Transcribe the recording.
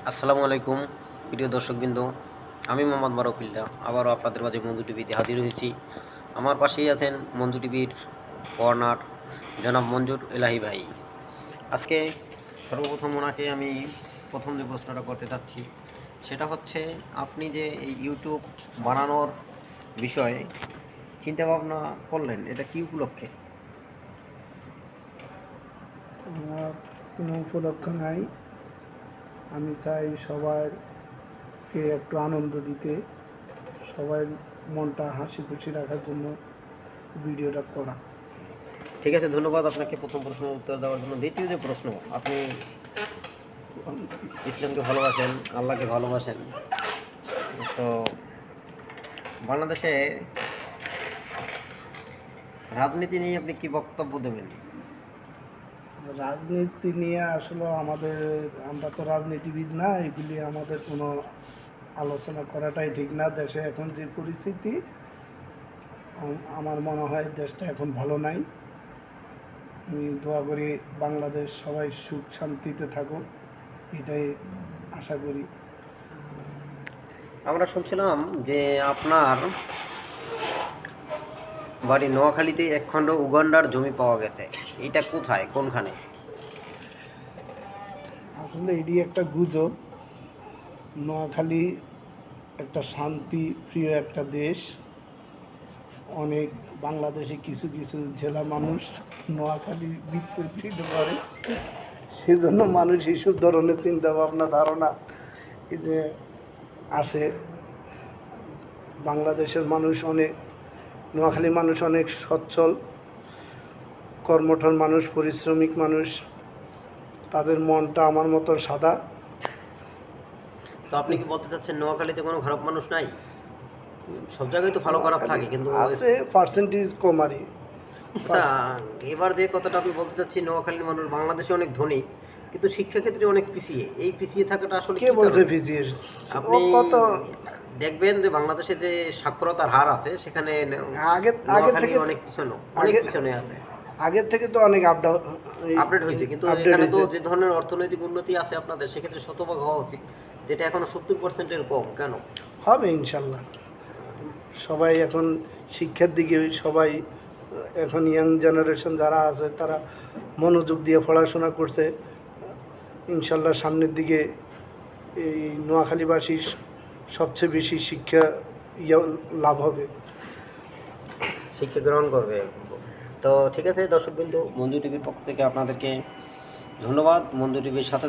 আসসালামু আলাইকুম প্রিয় দর্শকবৃন্দ, আমি মোহাম্মদ মারুফুল্লাহ আবারও আপনাদের মাঝে মঞ্জু টিভিতে হাজির হয়েছি। আমার পাশেই আছেন মঞ্জু টিভির কর্নার জনাব মঞ্জুর এলাহি ভাই। আজকে সর্বপ্রথম ওনাকে আমি প্রথম যে প্রশ্নটা করতে চাচ্ছি সেটা হচ্ছে, আপনি যে এই ইউটিউব বানানোর বিষয়ে চিন্তাভাবনা করলেন, এটা কী উপলক্ষে? আমার কোনো উপলক্ষ নাই। আমি চাই সবাইকে একটু আনন্দ দিতে, সবার মনটা হাসি খুশি রাখার জন্য ভিডিওটা করা। ঠিক আছে, ধন্যবাদ আপনাকে প্রথম প্রশ্নের উত্তর দেওয়ার জন্য। দ্বিতীয় যে প্রশ্ন, আপনি ইসলামকে ভালোবাসেন, আল্লাহকে ভালোবাসেন, তো বাংলাদেশে রাজনীতি নিয়ে আপনি কি বক্তব্য দেবেন? রাজনীতি নিয়ে আসলে আমরা তো রাজনীতিবিদ না, এগুলি আমাদের কোনো আলোচনা করাটাই ঠিক না। দেশে এখন যে পরিস্থিতি, আমার মনে হয় দেশটা এখন ভালো নাই। আমি দোয়া করি বাংলাদেশ সবাই সুখ শান্তিতে থাকুক, এটাই আশা করি। আমরা শুনছিলাম যে আপনার বাড়ি নোয়াখালীতে একখণ্ড উগান্ডার জমি পাওয়া গেছে, এটা কোথায়, কোনখানে? আসলে এটি একটা গুজব। নোয়াখালী একটা শান্তি প্রিয় একটা দেশ। অনেক বাংলাদেশে কিছু কিছু জেলা মানুষ নোয়াখালী বিতর্কিত করে, সেজন্য মানুষ এইসব ধরনের চিন্তা ভাবনা ধারণা যে আসে। বাংলাদেশের মানুষ অনেক, নোয়াখালীর মানুষ অনেক সচ্ছল, কর্মঠর মানুষ, পরিশ্রমিক মানুষ। তাদের মনটা আমার মতো সাদা। তো আপনি কি বলতে চাচ্ছেন নোয়াখালীতে কোনো খারাপ মানুষ নাই? সব জায়গায় তো ভালো খারাপ থাকে, কিন্তু আছে, পার্সেন্টেজ কম আর কি। আচ্ছা, এবার যে কথাটা আমি বলতে চাচ্ছি, নোয়াখালীর মানুষ বাংলাদেশে অনেক ধনী কিন্তু শিক্ষাক্ষেত্রে অনেক পিছিয়ে। এই পিছিয়ে থাকাটা আসলে কে কি বলছে কারণে? পিছিয়ে? আপনি কত দেখবেন যে বাংলাদেশে যে সাক্ষরতার হার আছে, সেখানে আগের নোয়াখালী থেকে অনেক পিছনে, অনেক পিছনে আছে। আগের থেকে তো অনেক আপডেট হয়েছে, কিন্তু এখানে তো যে ধরনের অর্থনৈতিক উন্নতি আছে আপনাদের, সেক্ষেত্রে শতভাগ হওয়া উচিত, যেটা এখনো 70%-এর কম। কেন হবে? ইনশাল্লাহ সবাই এখন শিক্ষার দিকে, সবাই এখন ইয়াং জেনারেশন যারা আছে তারা মনোযোগ দিয়ে পড়াশোনা করছে। ইনশাল্লাহ সামনের দিকে এই নোয়াখালীবাসীর সবচেয়ে বেশি শিক্ষা লাভ হবে, শিক্ষা গ্রহণ করবে। তো ঠিক আছে দর্শকবৃন্দ, মঞ্জু টিভির পক্ষ থেকে আপনাদেরকে ধন্যবাদ। মঞ্জু টিভির সাথে